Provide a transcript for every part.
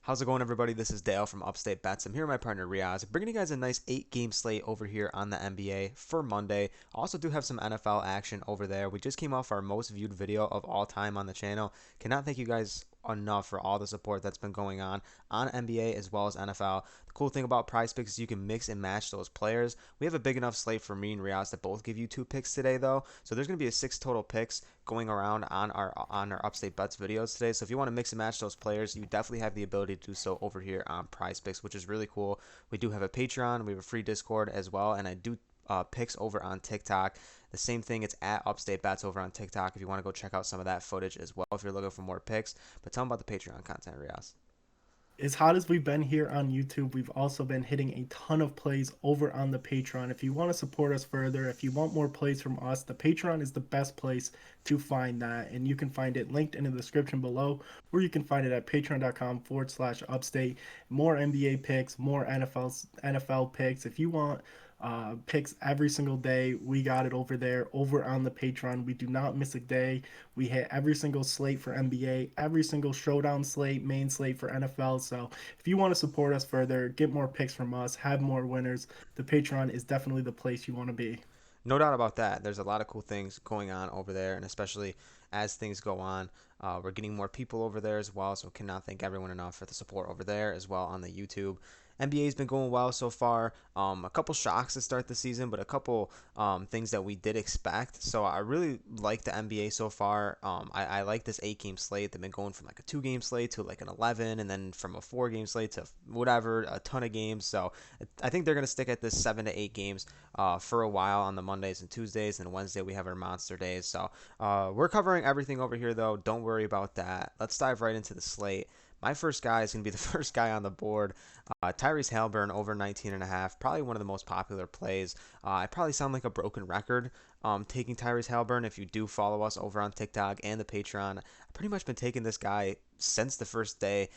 How's it going, everybody? This is Dale from Upstate Bets. I'm here with my partner Reoz, bringing you guys a nice 8 game slate over here on the NBA for Monday. Also, do have some NFL action over there. We just came off our most viewed video of all time on the channel. Cannot thank you guys enough for all the support that's been going on NBA as well as NFL. The cool thing about Prize Picks is you can mix and match those players. We have a big enough slate for me and Riaz to both give you 2 picks today, though. So there's going to be a 6 total picks going around on our Upstate Bets videos today. So if you want to mix and match those players, you definitely have the ability to do so over here on Prize Picks, which is really cool. We do have a Patreon, we have a free Discord as well, and I do picks over on TikTok. The same thing, it's at Upstate Bets over on TikTok if you want to go check out some of that footage as well if you're looking for more picks. But tell them about the Patreon content, Riaz. As hot as we've been here on YouTube, we've also been hitting a ton of plays over on the Patreon. If you want to support us further, if you want more plays from us, the Patreon is the best place to find that. And you can find it linked in the description below, or you can find it at patreon.com/upstate. More NBA picks, more NFL picks. If you want picks every single day, we got it over there over on the Patreon. We do not miss a day. We hit every single slate for NBA, every single showdown slate, main slate for NFL. So if you want to support us further, get more picks from us, have more winners, the Patreon is definitely the place you want to be. No doubt about that. There's a lot of cool things going on over there, and especially as things go on, we're getting more people over there as well. So cannot thank everyone enough for the support over there as well on the YouTube. NBA's been going well so far. A couple shocks to start the season, but a couple things that we did expect. So I really like the NBA so far. I like this 8 game slate. They've been going from like a 2 game slate to like an 11, and then from a 4 game slate to whatever, a ton of games. So I think they're going to stick at this 7 to 8 games for a while on the Mondays and Tuesdays, and Wednesday we have our monster days. So we're covering everything over here, though. Don't worry about that. Let's dive right into the slate. My first guy is going to be the first guy on the board. Tyrese Halliburton over 19.5. Probably one of the most popular plays. I probably sound like a broken record taking Tyrese Halliburton. If you do follow us over on TikTok and the Patreon, I've pretty much been taking this guy since the first day.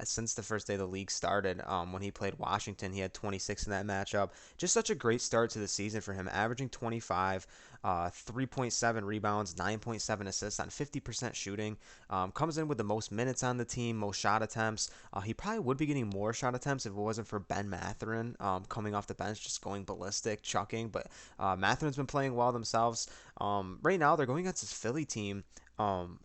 Since the first day the league started, when he played Washington, he had 26 in that matchup. Just such a great start to the season for him, averaging 25, 3.7 rebounds, 9.7 assists on 50% shooting. Comes in with the most minutes on the team, most shot attempts. He probably would be getting more shot attempts if it wasn't for Ben Mathurin coming off the bench, just going ballistic, chucking. But Mathurin's been playing well themselves. Right now, they're going against this Philly team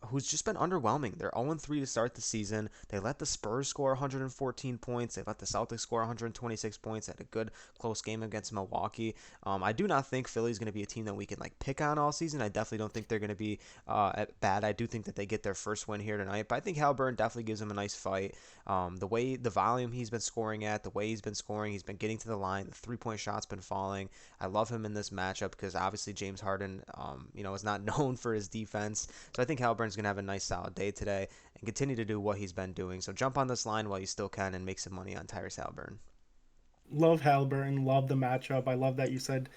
who's just been underwhelming. They're 0-3 to start the season. They let the Spurs score 114 points. They let the Celtics score 126 points. They had a good close game against Milwaukee. I do not think Philly's going to be a team that we can like pick on all season. I definitely don't think they're going to be bad. I do think that they get their first win here tonight, but I think Halliburton definitely gives them a nice fight. The volume he's been scoring at, the way he's been scoring, he's been getting to the line. The 3-point shot's been falling. I love him in this matchup because obviously James Harden, is not known for his defense. So I think Halliburton's going to have a nice solid day today and continue to do what he's been doing. So jump on this line while you still can and make some money on Tyrese Halliburton. Love Halliburton, love the matchup. I love that you said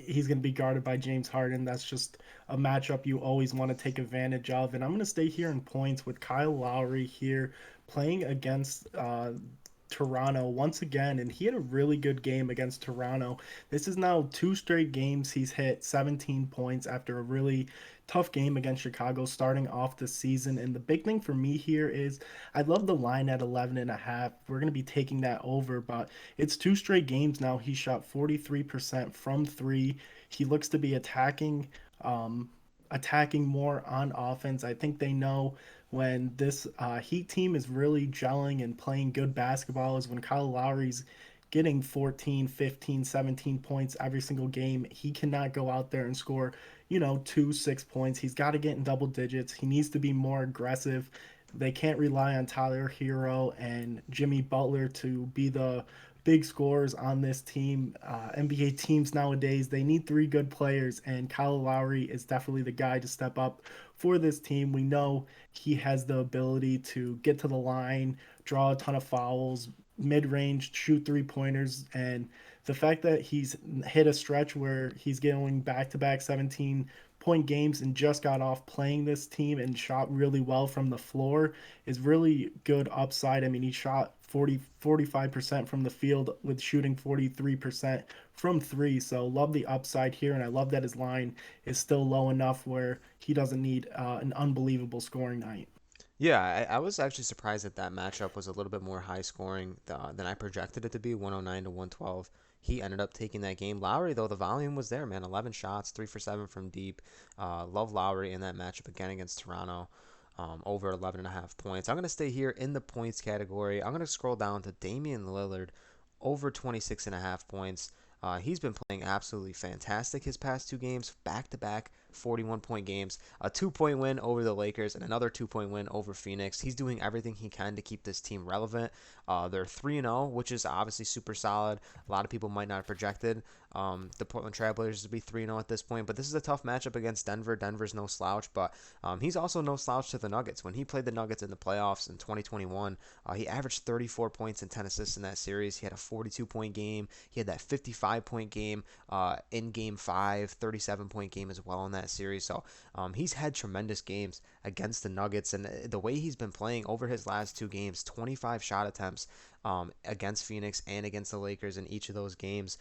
he's going to be guarded by James Harden. That's just a matchup you always want to take advantage of. And I'm going to stay here in points with Kyle Lowry here playing against Toronto once again, and he had a really good game against Toronto. This is now 2 straight games he's hit 17 points after a really tough game against Chicago starting off the season. And the big thing for me here is I love the line at 11.5. We're going to be taking that over, but it's 2 straight games now. He shot 43% from three. He looks to be um, attacking more on offense. I think they know when this Heat team is really gelling and playing good basketball is when Kyle Lowry's getting 14, 15, 17 points every single game. He cannot go out there and score, 2, 6 points. He's got to get in double digits. He needs to be more aggressive. They can't rely on Tyler Hero and Jimmy Butler to be the big scorers on this team. NBA teams nowadays, they need 3 good players, and Kyle Lowry is definitely the guy to step up for this team. We know he has the ability to get to the line, draw a ton of fouls, mid range, shoot 3 pointers, and the fact that he's hit a stretch where he's going back to back 17-point games and just got off playing this team and shot really well from the floor is really good upside. I mean, he shot 45% from the field with shooting 43% from three. So love the upside here, and I love that his line is still low enough where he doesn't need an unbelievable scoring night. Yeah, I was actually surprised that that matchup was a little bit more high scoring than I projected it to be, 109 to 112. He ended up taking that game. Lowry, though, the volume was there, man. 11 shots, 3 for 7 from deep. Love Lowry in that matchup again against Toronto. Over 11 and a half points. I'm going to stay here in the points category. I'm going to scroll down to Damian Lillard, over 26 and a half points. He's been playing absolutely fantastic his past two games, back to back 41-point games, a 2 point win over the Lakers, and another 2 point win over Phoenix. He's doing everything he can to keep this team relevant. They're 3-0, which is obviously super solid. A lot of people might not have projected the Portland Trailblazers to be 3-0 at this point, but this is a tough matchup against Denver. Denver's no slouch, but he's also no slouch to the Nuggets. When he played the Nuggets in the playoffs in 2021, he averaged 34 points and 10 assists in that series. He had a 42-point game. He had that 55-point game in Game 5, 37-point game as well in that series. So he's had tremendous games against the Nuggets, and the way he's been playing over his last two games, 25 shot attempts against Phoenix and against the Lakers in each of those games.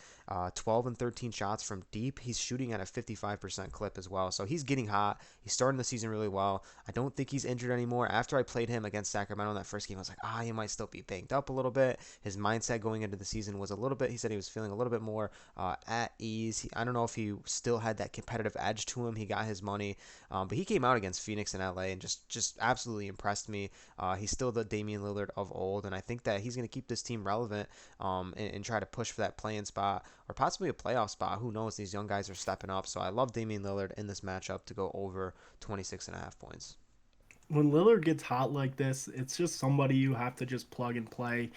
12 and 13 shots from deep. He's shooting at a 55% clip as well. So he's getting hot. He's starting the season really well. I don't think he's injured anymore. After I played him against Sacramento in that first game, I was like, he might still be banged up a little bit. His mindset going into the season was a little bit, he said he was feeling a little bit more at ease. I don't know if he still had that competitive edge to him. He got his money. But he came out against Phoenix and LA and just absolutely impressed me. He's still the Damian Lillard of old, and I think that he's going to keep this team relevant and try to push for that play-in spot or possibly a playoff spot. Who knows? These young guys are stepping up, so I love Damian Lillard in this matchup to go over 26 and a half points. When Lillard gets hot like this, it's just somebody you have to just plug and play.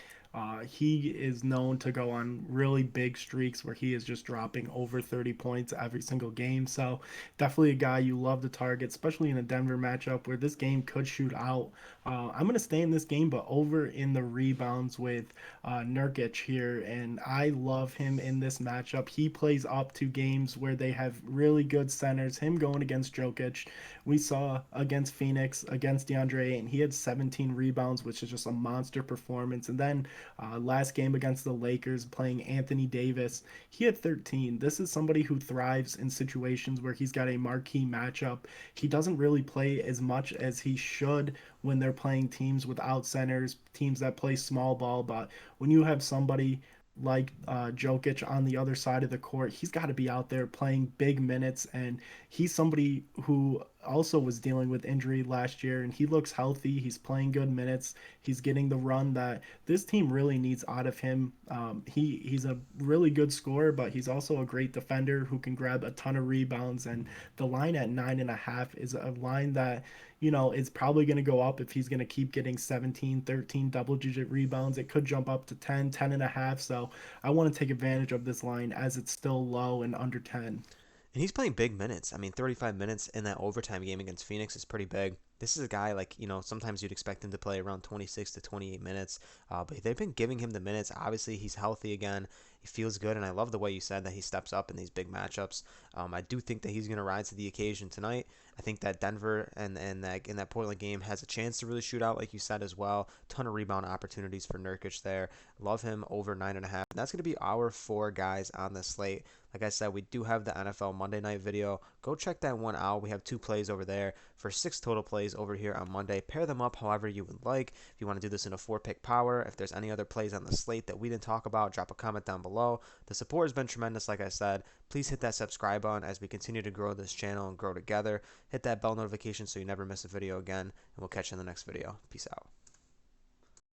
He is known to go on really big streaks where he is just dropping over 30 points every single game. So, definitely a guy you love to target, especially in a Denver matchup where this game could shoot out. I'm going to stay in this game, but over in the rebounds with Nurkic here. And I love him in this matchup. He plays up to games where they have really good centers. Him going against Jokic. We saw against Phoenix, against DeAndre, and he had 17 rebounds, which is just a monster performance. And then last game against the Lakers, playing Anthony Davis, he had 13. This is somebody who thrives in situations where he's got a marquee matchup. He doesn't really play as much as he should when they're playing teams without centers, teams that play small ball. But when you have somebody like Jokic on the other side of the court, he's got to be out there playing big minutes. And he's somebody who also was dealing with injury last year, and he looks healthy. He's playing good minutes. He's getting the run that this team really needs out of him. He's a really good scorer, but he's also a great defender who can grab a ton of rebounds. And the line at 9.5 is a line that is probably going to go up if he's going to keep getting 17, 13 double digit rebounds. It could jump up to 10, 10.5. So I want to take advantage of this line as it's still low and under 10. And he's playing big minutes. I mean, 35 minutes in that overtime game against Phoenix is pretty big. This is a guy like, sometimes you'd expect him to play around 26 to 28 minutes, but they've been giving him the minutes. Obviously, he's healthy again. He feels good, and I love the way you said that he steps up in these big matchups. I do think that he's going to rise to the occasion tonight. I think that Denver and that in that Portland game has a chance to really shoot out, like you said as well. Ton of rebound opportunities for Nurkic there. Love him over 9.5. And that's going to be our four guys on the slate. Like I said, we do have the NFL Monday night video. Go check that one out. We have 2 plays over there for 6 total plays over here on Monday. Pair them up however you would like. If you want to do this in a 4-pick power, if there's any other plays on the slate that we didn't talk about, drop a comment down below. The support has been tremendous, like I said. Please hit that subscribe button as we continue to grow this channel and grow together. Hit that bell notification so you never miss a video again, and we'll catch you in the next video. Peace out.